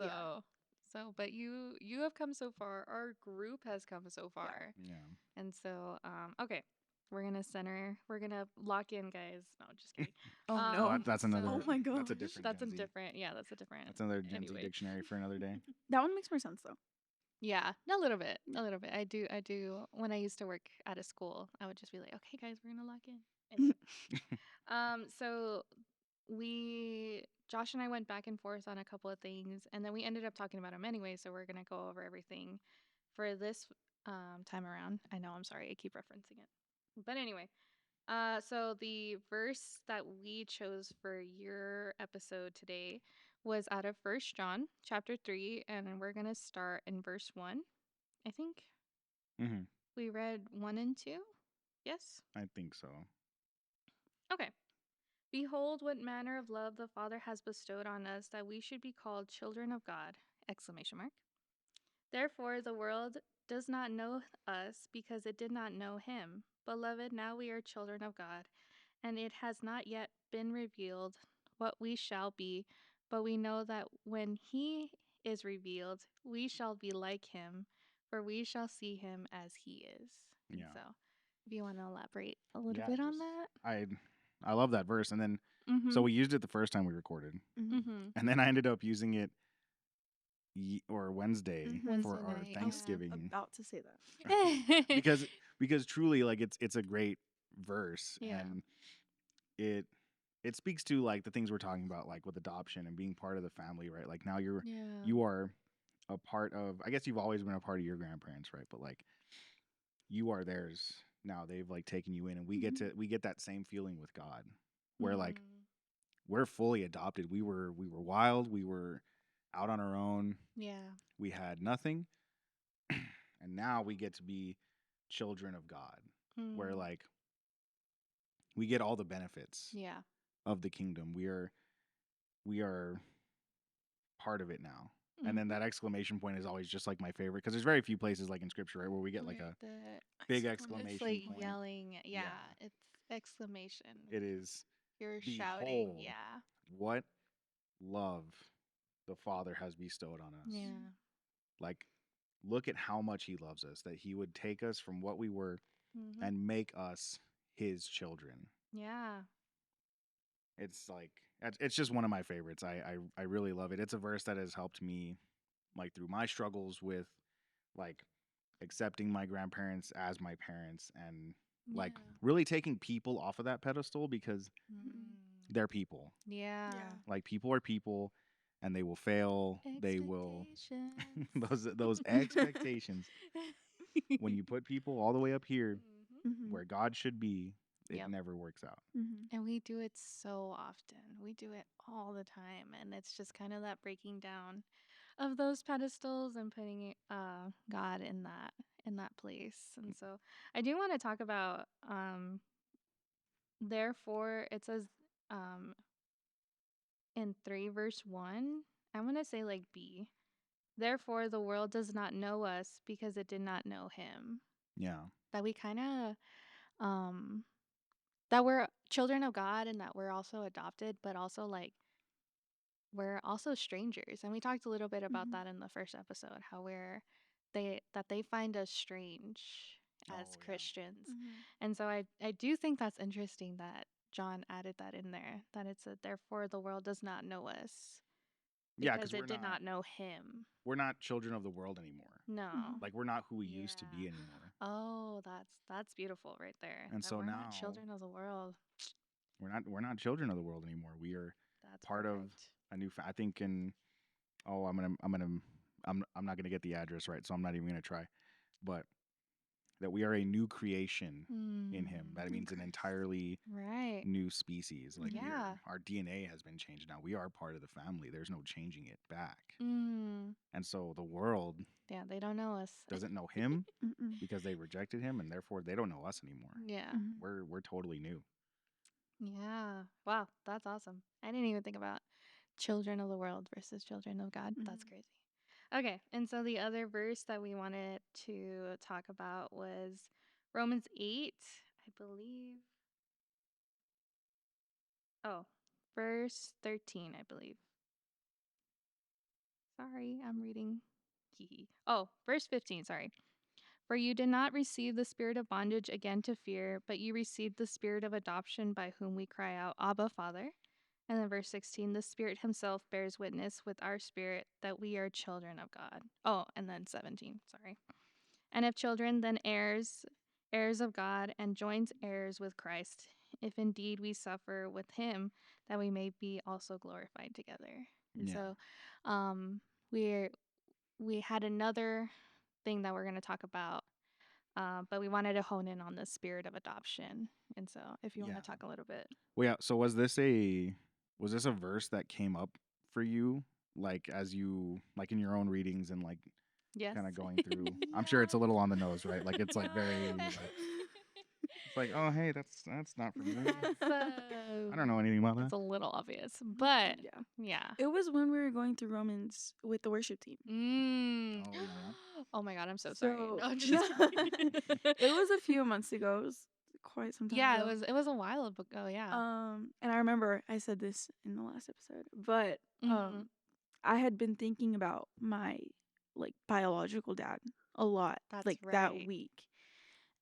But you have come so far. Our group has come so Yeah. far. Yeah. And so okay. We're gonna lock in, guys. No, just kidding. Oh Oh, no. that's so- another. Oh my That's a gosh. different. That's a Gen Z. different, yeah, that's a different. That's another Gen Z anyway. dictionary for another day. That one makes more sense though. Yeah, a little bit, Yeah. a little bit. I do. When I used to work at a school, I would just be like, "Okay, guys, we're gonna lock in." Anyway. So Josh and I went back and forth on a couple of things, and then we ended up talking about them anyway. So we're gonna go over everything for this time around. I know, I'm sorry, I keep referencing it, but anyway. So the verse that we chose for your episode today was out of First John chapter 3, and we're gonna start in verse 1. I think Hmm. we read 1 and 2. Yes. I think so. Okay. Behold, what manner of love the Father has bestowed on us, that we should be called children of God! Exclamation mark. Therefore, the world does not know us because it did not know him. Beloved, now we are children of God, and it has not yet been revealed what we shall be, but we know that when he is revealed, we shall be like him, for we shall see him as he is. And Yeah. so, if you want to elaborate a little Yeah, bit on just- that. I love that verse, and then Mm-hmm. so we used it the first time we recorded, Mm-hmm. and then I ended up using it Wednesday Mhm. for Wednesday our night, yeah. I was Thanksgiving about to say that. because truly like it's a great verse, Yeah. and it speaks to like the things we're talking about, like with adoption and being part of the family, right? Like now you are a part of, I guess you've always been a part of your grandparents, right? But like you are theirs now. They've like taken you in, and we get that same feeling with God, where like we're fully adopted. We were wild. We were out on our own. yeah. We had nothing. And now we get to be children of God, where Mm. like we get all the benefits Yeah. of the kingdom. We are part of it now. And then that exclamation point is always just like my favorite, because there's very few places like in scripture, right, where we get like a big exclamation It's like point. yelling. Yeah, Yeah. it's exclamation. It is, You're behold, shouting. Yeah. what love the Father has bestowed on us. Yeah. Like, look at how much he loves us, that he would take us from what we were Mhm. and make us his children. Yeah. It's like, it's just one of my favorites. I really love it. It's a verse that has helped me like through my struggles with like accepting my grandparents as my parents, and like Yeah. really taking people off of that pedestal, because they're people. Yeah. Yeah. Like people are people, and they will fail. They will Expectations. those expectations. When you put people all the way up here Mhm. Mhm. where God should be, it Yep. never works out. Mhm. And we do it so often. We do it all the time. And it's just kind of that breaking down of those pedestals and putting God in that place. And so I do want to talk about therefore it says um in 3 verse 1. I'm going to say like B. Therefore the world does not know us because it did not know him. Yeah. That we kind of um that we're children of God and that we're also adopted, but also like we're also strangers. And we talked a little bit about Mhm. that in the first episode, how they find us strange as Oh, yeah. Christians. Mhm. And so I do think that's interesting that John added that in there, that it's a therefore the world does not know us Yeah, because because it did not know him. we're not children of the world anymore. No. Mhm. Like we're not who we used to be Yeah. anymore. Oh, that's beautiful right there. And that so we're now not children of the world. We're not children of the world anymore. We are That's part of perfect. a new. I think in I'm not gonna get the address right, so I'm not even gonna try. But that we are a new creation in Him. That means an Okay. entirely Right. new species. Like Yeah. our DNA has been changed now. We are part of the family. There's no changing it back. Mm. And so the world Yeah, they don't know us. doesn't know Him Mm-mm. because they rejected Him, and therefore they don't know us anymore. Yeah. Mhm. We're totally new. Yeah. Wow, that's awesome. I didn't even think about children of the world versus children of God. That's Mhm. crazy. Okay, and so the other verse that we wanted to talk about was Romans 8, I believe. Oh, verse 13, I believe. Sorry, I'm reading. Oh, verse 15, sorry. For you did not receive the spirit of bondage again to fear, but you received the spirit of adoption by whom we cry out, Abba, Father. And then verse 16, the Spirit Himself bears witness with our spirit that we are children of God. Oh, and then 17, sorry. And if children, then heirs, heirs of God, and joint heirs with Christ, if indeed we suffer with Him, that we may be also glorified together. And Yeah. so, um, we're we had another thing that we're going to talk about, but we wanted to hone in on the spirit of adoption. And so, if you want Yeah. to talk a little bit, Well, yeah. So was this a verse that came up for you, like as you like in your own readings and like yes. kind of going through? I'm sure it's a little on the nose, right? Like it's like very like it's like, oh hey, that's not for me. I don't know anything about It's that. a little obvious, but Yeah. yeah. It was when we were going through Romans with the worship team. Oh yeah. Oh my God, I'm so sorry. No, So I'm just kidding. it was a few months ago. It was quite some time Yeah, ago. it was a while ago, yeah. And I remember I said this in the last episode, but Mhm. I had been thinking about my like biological dad a lot, That's like that right. week.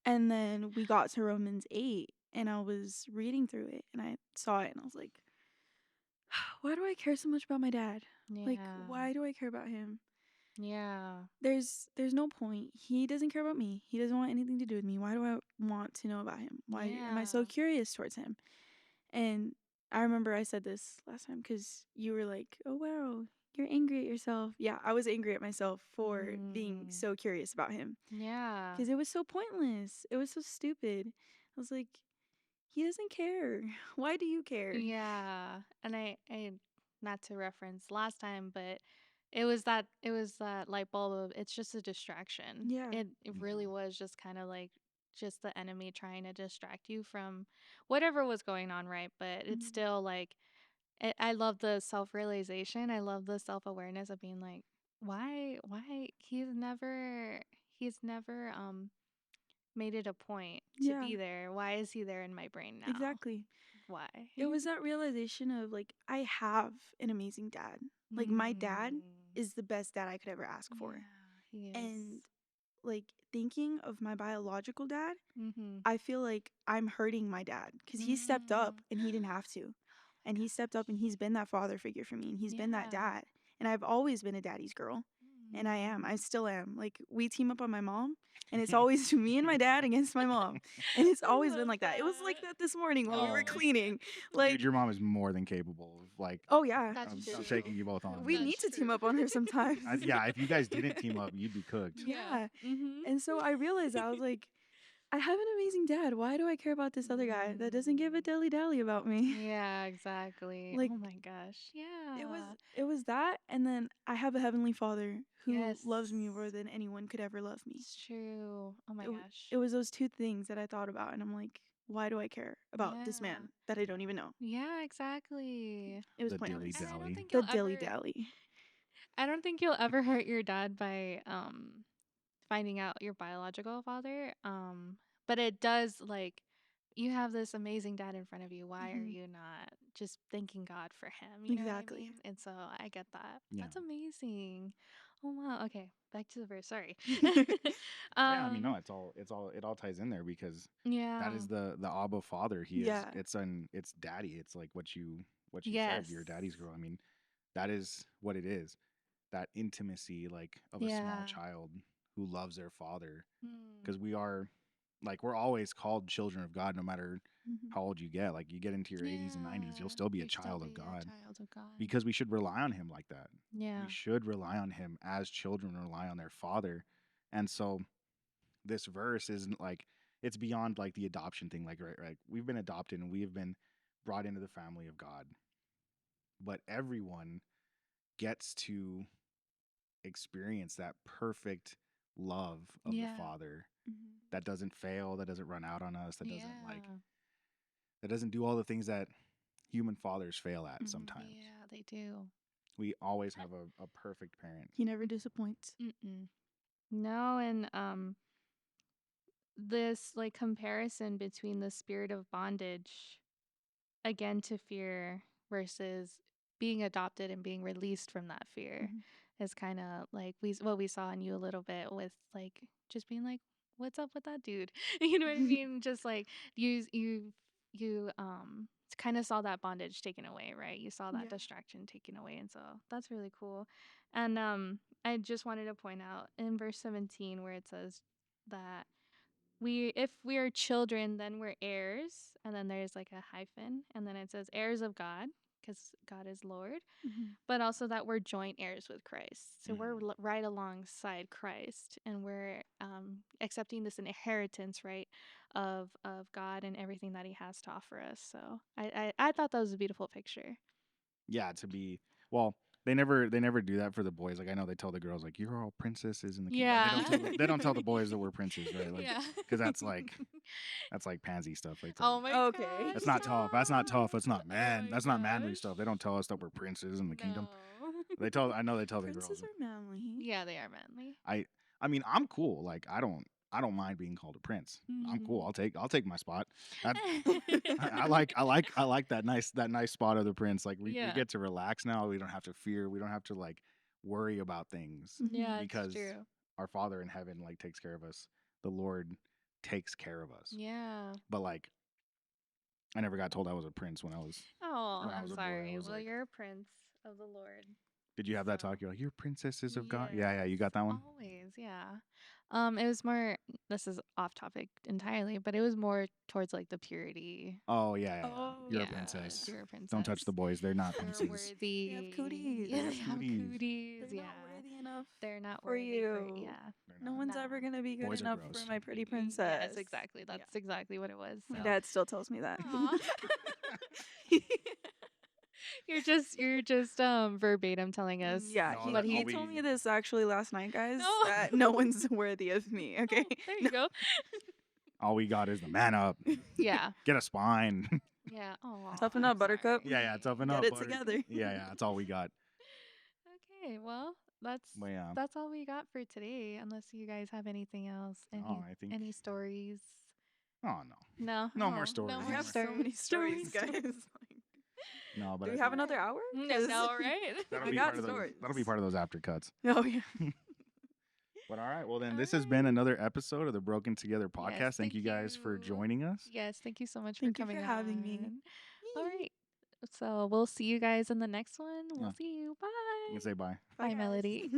And then we got to Romans 8 and I was reading through it and I saw it and I was like, why do I care so much about my dad? Like, Yeah. why do I care about him? Yeah. There's no point. He doesn't care about me. He doesn't want anything to do with me. Why do I want to know about him? Why am I so Yeah. curious towards him? And I remember I said this last time because you were like, oh, wow, you're angry at yourself. Yeah, I was angry at myself for being Mm. so curious about him Yeah. because it was so pointless. It was so stupid. I was like, he doesn't care. Why do you care? Yeah. And I not to reference last time, but it was that light bulb of it's just a distraction. Yeah. It Yeah. really was just kind of like just the enemy trying to distract you from whatever was going on, right? But it's Mhm. still like I love the self-realization. I love the self-awareness of being like, why he's never made it a point to Yeah, be there. Why is he there in my brain now? exactly. Why? It was that realization of like, I have an amazing dad. Like, my dad Mm. is the best dad I could ever ask for. Yeah, he is. And like, thinking of my biological dad, Mm-hmm. I feel like I'm hurting my dad because he stepped up and he didn't have to. And he stepped up and he's been that father figure for me and he's been that Yeah. dad. And I've always been a daddy's girl. And I am. I still am. Like, we team up on my mom and it's always me and my dad against my mom. And it's I always been love like that. It was like that this morning when we were Oh. cleaning. Dude, Like, your mom is more than capable of like. oh yeah. That's I'm true. shaking you both on. We Like, need to team up on her sometimes. yeah, if you guys didn't team up, you'd be cooked. Yeah. Mm-hmm. And so I realized I was like, I have an amazing dad. Why do I care about this other guy that doesn't give a dilly dally about me? Yeah, exactly. Like, Oh my gosh. Yeah. it was that, and then I have a heavenly Father who Yes. loves me more than anyone could ever love me. It's true. Oh my gosh. It was those two things that I thought about, and I'm like, why do I care about this Yeah. man that I don't even know? Yeah, exactly. It was The pointless. And I don't dilly-dally. think The you'll dilly ever dally. I don't think you'll ever hurt your dad by finding out your biological father. But it does like you have this amazing dad in front of you. Why are Mhm. you not just thanking God for him? You know what I Exactly. mean? And so I get that. Yeah. That's amazing. Oh wow. Okay, back to the verse. Sorry. Yeah, I mean, no, it all ties in there because Yeah. that is the Abba Father. He is. Yeah. It's daddy. It's like what you Yes. said. Your daddy's girl. I mean, that is what it is. That intimacy, like of a small Yeah. child who loves their father, Mm. because we are, like, we're always called children of God, no matter Mhm. how old you get. Like, you get into your 80s and 90s, you'll Yeah, still be a you'll still child of be a God, child of God. because we should rely on Him like that. Yeah. We should rely on Him as children rely on their father, and so this verse isn't like, it's beyond like the adoption thing. Like, right, we've been adopted and we have been brought into the family of God, but everyone gets to experience that perfect love of the Yeah. Father Mhm. that doesn't fail, that doesn't run out on us, that doesn't like Yeah. that doesn't do all the things that human fathers fail at Mhm. sometimes. Yeah, they do. We always have a perfect parent. He never disappoints. Mm-mm. No, and this like comparison between the spirit of bondage again to fear versus being adopted and being released from that fear Mhm. is kind of like what we saw in you a little bit with like just being like, what's up with that dude? You know what I mean? Just like you kind of saw that bondage taken away, right? You saw that Yeah. distraction taken away, and so that's really cool. And I just wanted to point out in verse 17 where it says that if we are children, then we're heirs, and then there's like a hyphen, and then it says heirs of God because God is Lord, Mhm. but also that we're joint heirs with Christ. So we're Mhm. right alongside Christ, and we're accepting this inheritance, right, of God and everything that He has to offer us. So I thought that was a beautiful picture. Yeah, well, they never do that for the boys. Like I know they tell the girls like you're all princesses in the kingdom. Yeah. They don't tell the boys that we're princes, right? Like Yeah. because that's like pansy stuff. Like Oh my Okay. gosh. that's not tough. That's not tough. That's not Oh man. my That's not manly gosh. stuff. They don't tell us that we're princes in the kingdom. No. I know they tell the girls. Princes are manly. Yeah, they are manly. I mean, I'm cool. Like I don't mind being called a prince. I'm cool. I'll take my spot. That, I like that nice spot of the prince. Like we Yeah. get to relax now. We don't have to fear. We don't have to like worry about things Yeah, it's because true. our Father in heaven like takes care of us. The Lord takes care of us. Yeah. But like I never got told I was a prince when I was. Oh, When I I'm was a boy, I sorry. was Well, like- you're a prince of the Lord. Did you have that So- talk? You're like, you're princesses of God. Yeah, you got that one. Always, yeah. It was more. This is off topic entirely, but it was more towards like the purity. Oh yeah. Oh, You're Yeah, a princess. You're a princess. Don't touch the boys. They're not They're princes. worthy. They have cooties. Yeah, They they have have cooties. cooties. They're Yeah, not worthy enough. they're not for worthy for you. yeah. They're No not. one's Nah. ever gonna be good Boys are enough gross. for my pretty princess. Yes, exactly. That's exactly what it was. My so. dad still tells me that. Aw. You're just verbatim telling us. Yeah, No, he, that- he all told we- me this actually last night, guys. No. That no one's worthy of me. Okay. Oh, there you go. All we got is the man up. Yeah. Get a spine. Yeah. Oh. Toughen up, Buttercup. yeah, toughen Get up. it buddy. together. Yeah, that's all we got. Okay. Well, that's But yeah. that's all we got for today. Unless you guys have anything else. I think. Any stories? Oh no. No. No more Oh, stories. No I more have so many stories, guys. Like, No, but do I we have think another hour? No, 'Cause right? that'll I be got part of those. stories. That'll be part of those after cuts. Oh yeah. But all right, well then, All this has right. been another episode of the Broken Together Yes, podcast. Thank you guys for you. joining us. Yes. Thank you so much Thank for you for coming having me. on. All right. So we'll see you guys in the next one. We'll Yeah. see you. Bye. You can say bye. Bye, guys. Melody.